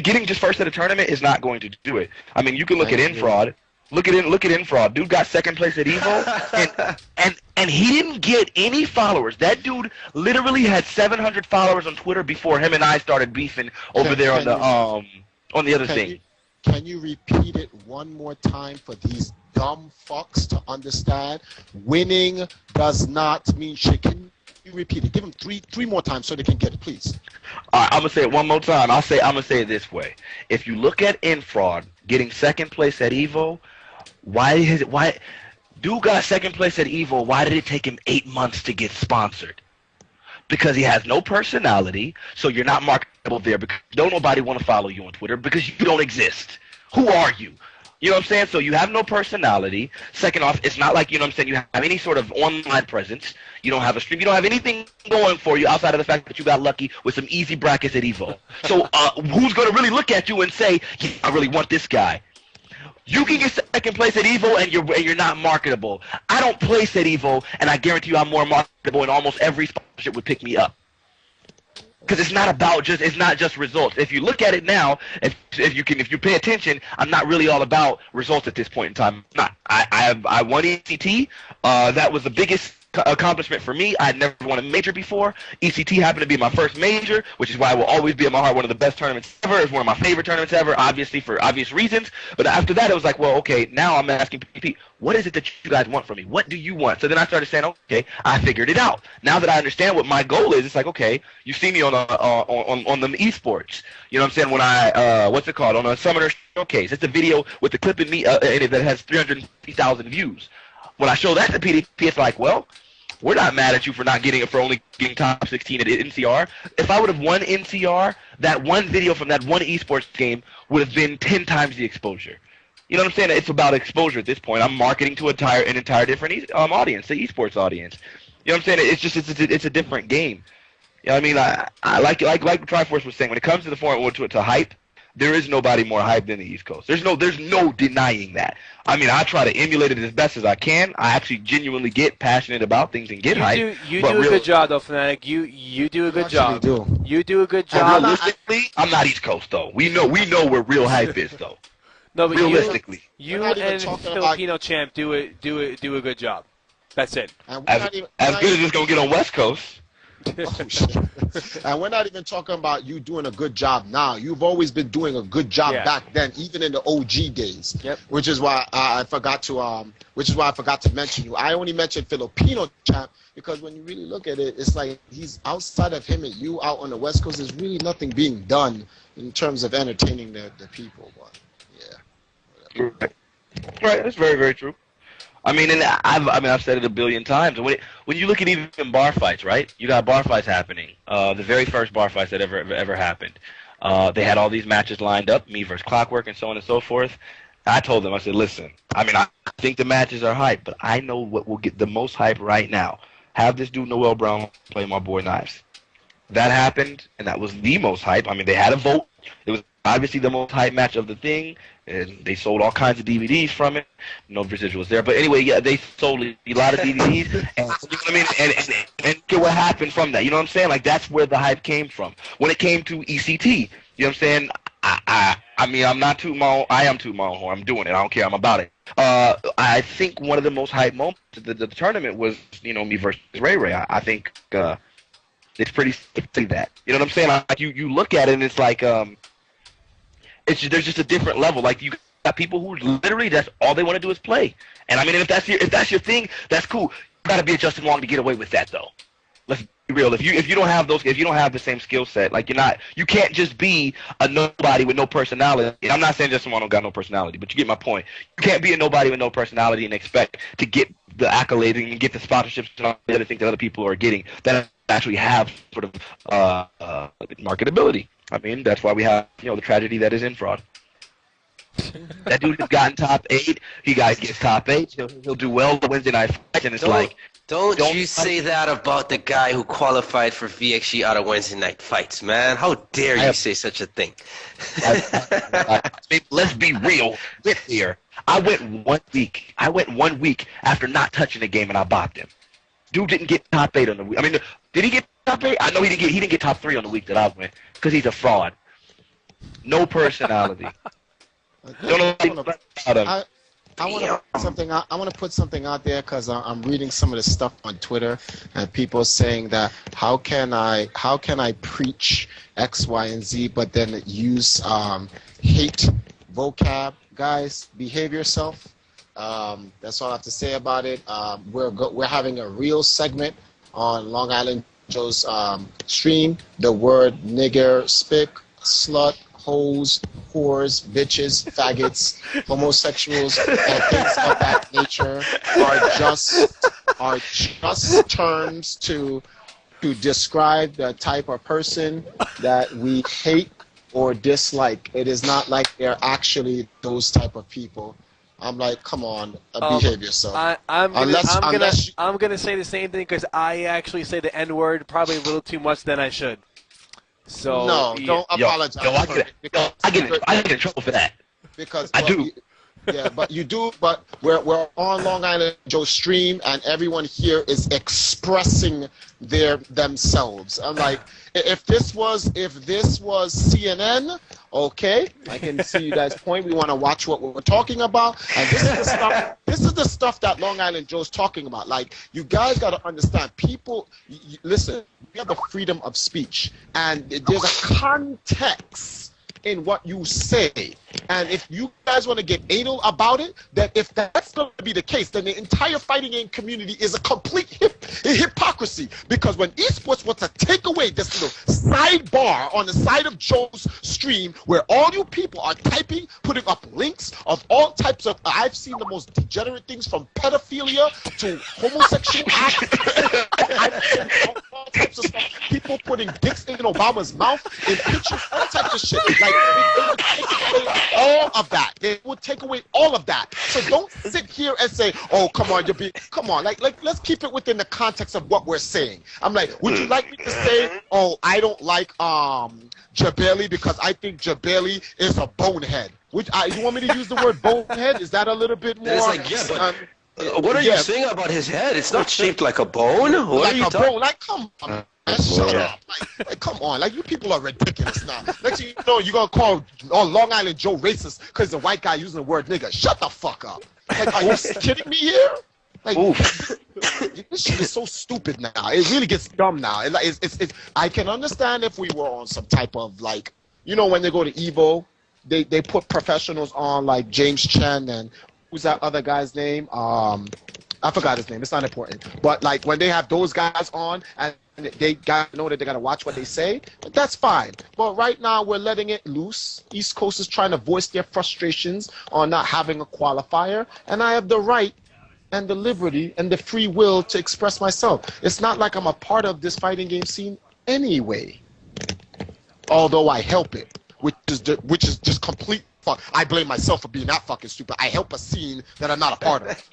getting just first at a tournament is not going to do it. I mean, you can look at Infraud. Look at Infraud. Dude got second place at Evo, and he didn't get any followers. That dude literally had 700 followers on Twitter before him and I started beefing over there on the other thing. Can you repeat it one more time for these dumb fucks to understand? Winning does not mean shit. Can you repeat it? Give them three more times so they can get it, please. All right, I'm gonna say it one more time. I'm gonna say it this way. If you look at Infraud getting second place at Evo, why dude got second place at Evo? Why did it take him 8 months to get sponsored? Because he has no personality, so you're not marketable there. Because don't nobody want to follow you on Twitter because you don't exist. Who are you? You know what I'm saying? So you have no personality. Second off, it's not like, you know what I'm saying, you have any sort of online presence. You don't have a stream. You don't have anything going for you outside of the fact that you got lucky with some easy brackets at Evo. So who's going to really look at you and say, yeah, I really want this guy? You can get second place at Evo and you're not marketable. I don't place at Evo, and I guarantee you I'm more marketable, and almost every sponsorship would pick me up. Because it's not just results. If you look at it now, if you pay attention, I'm not really all about results at this point in time. I won ECT. That was the biggest accomplishment for me. I'd never won a major before. ECT happened to be my first major, which is why it will always be in my heart one of the best tournaments ever. It's one of my favorite tournaments ever, obviously for obvious reasons. But after that, it was like, well, okay, now I'm asking PP, what is it that you guys want from me? What do you want? So then I started saying, okay, I figured it out. Now that I understand what my goal is, it's like, okay, you see me on the esports. You know what I'm saying? When I what's it called? On a Summoner Showcase. It's a video with the clip in me in it that has 350,000 views. When I show that to PDP, it's like, well, we're not mad at you for only getting top 16 at NCR. If I would have won NCR, that one video from that one esports game would have been 10 times the exposure. You know what I'm saying? It's about exposure at this point. I'm marketing to an entire different audience, the esports audience. You know what I'm saying? It's a different game. You know what I mean? I like Triforce was saying, when it comes to the forum to hype, there is nobody more hyped than the East Coast. There's no denying that. I mean, I try to emulate it as best as I can. I actually genuinely get passionate about things and get hyped. You do a good job, though, Fanatiq. You do a good job. You do a good job. Realistically, I'm not East Coast, though. We know where real hype is, though. No, but realistically, you and Filipino champ do a good job. That's it. As good as it's gonna get on West Coast. Oh, shit. And we're not even talking about you doing a good job now. You've always been doing a good job back then, even in the OG days. Yep. Which is why I forgot to mention you. I only mentioned Filipino champ because when you really look at it, it's like he's outside of him and you out on the West Coast. There's really nothing being done in terms of entertaining the people. But yeah. Right. That's very, very true. I mean, and I've said it a billion times. When you look at even bar fights, right? You got bar fights happening. The very first bar fights that ever happened. They had all these matches lined up, me versus Clockwork and so on and so forth. I told them, I said, listen, I mean, I think the matches are hype, but I know what will get the most hype right now. Have this dude Noel Brown play my boy Knives. That happened, and that was the most hype. I mean, they had a vote. It was obviously the most hype match of the thing, and they sold all kinds of DVDs from it. No residuals there, but anyway, yeah, they sold a lot of DVDs, and you know what I mean, and look at what happened from that. You know what I'm saying? Like that's where the hype came from. When it came to ECT, you know what I'm saying? I mean, I am tooting my own horn. I'm doing it. I don't care. I'm about it. I think one of the most hype moments of the tournament was, you know, me versus Ray Ray. I think it's pretty simply that. You know what I'm saying? Like you look at it and it's like there's just a different level. Like you got people who literally that's all they want to do is play. And I mean, if that's your thing, that's cool. You got to be a Justin Wong to get away with that though. Let's be real. If you don't have the same skill set, like you can't just be a nobody with no personality. And I'm not saying Justin Wong don't got no personality, but you get my point. You can't be a nobody with no personality and expect to get the accolades and get the sponsorships and all the other things that other people are getting that actually have sort of marketability. I mean, that's why we have, you know, the tragedy that is Infraud. That dude has gotten top 8. He gets top 8. He'll do well the Wednesday night fight, and it's Don't you say that about the guy who qualified for VXG out of Wednesday night fights, man. How dare you say such a thing? Let's be real here. I went 1 week. I went 1 week after not touching the game, and I bopped him. Dude didn't get top 8 on the week. I mean, did he get top 8? I know he didn't get top 3 on the week that I went because he's a fraud. No personality. Don't know anything about him. I want to put something out. I want to put something out there because I'm reading some of the stuff on Twitter and people saying that how can I preach X, Y, and Z, but then use hate vocab. Guys, behave yourself. That's all I have to say about it. We're having a real segment on Long Island Joe's stream. The word nigger, spick, slut, hoes, whores, bitches, faggots, homosexuals, and things of that nature are just terms to describe the type of person that we hate or dislike. It is not like they're actually those type of people. I'm like, come on, behave yourself. I'm gonna say the same thing because I actually say the N-word probably a little too much than I should. So no, don't apologize. I get in trouble for that. Because I do. Yeah, but you do. But we're on Long Island Joe's stream, and everyone here is expressing themselves. I'm like, if this was CNN, okay, I can see you guys' point. We want to watch what we're talking about, and this is the stuff. This is the stuff that Long Island Joe's talking about. Like, you guys got to understand. People, listen. We have the freedom of speech, and there's a context in what you say. And if you guys want to get anal about it, that if that's going to be the case, then the entire fighting game community is a complete hypocrisy. Because when esports wants to take away this little sidebar on the side of Joe's stream, where all you people are typing, putting up links of all types of, I've seen the most degenerate things from pedophilia to homosexual acts. I've seen all types of stuff. People putting dicks in Obama's mouth in pictures, all types of shit. Like, they would take away all of that. They would take away all of that. So don't sit here and say, "Oh, come on, come on." Like, let's keep it within the context of what we're saying. I'm like, would you like me to say, "Oh, I don't like Jabali because I think Jabali is a bonehead"? You want me to use the word bonehead? Is that a little bit more? It's like, yeah, but what are you saying about his head? It's not shaped like a bone. What like are you a talking? bone? Like, come on. Shut up. Like, come on. Like, you people are ridiculous now. Next thing you know, you're going to call Long Island Joe racist because the white guy using the word nigga. Shut the fuck up. Like, are you kidding me here? Like, this shit is so stupid now. It really gets dumb now. I can understand if we were on some type of, like, you know, when they go to Evo, they put professionals on, like James Chen and who's that other guy's name? I forgot his name. It's not important. But, like, when they have those guys on and they got to know that they got to watch what they say, that's fine. But right now, we're letting it loose. East Coast is trying to voice their frustrations on not having a qualifier, and I have the right and the liberty and the free will to express myself. It's not like I'm a part of this fighting game scene anyway, although I help it, which is just complete fuck. I blame myself for being that fucking stupid. I help a scene that I'm not a part of.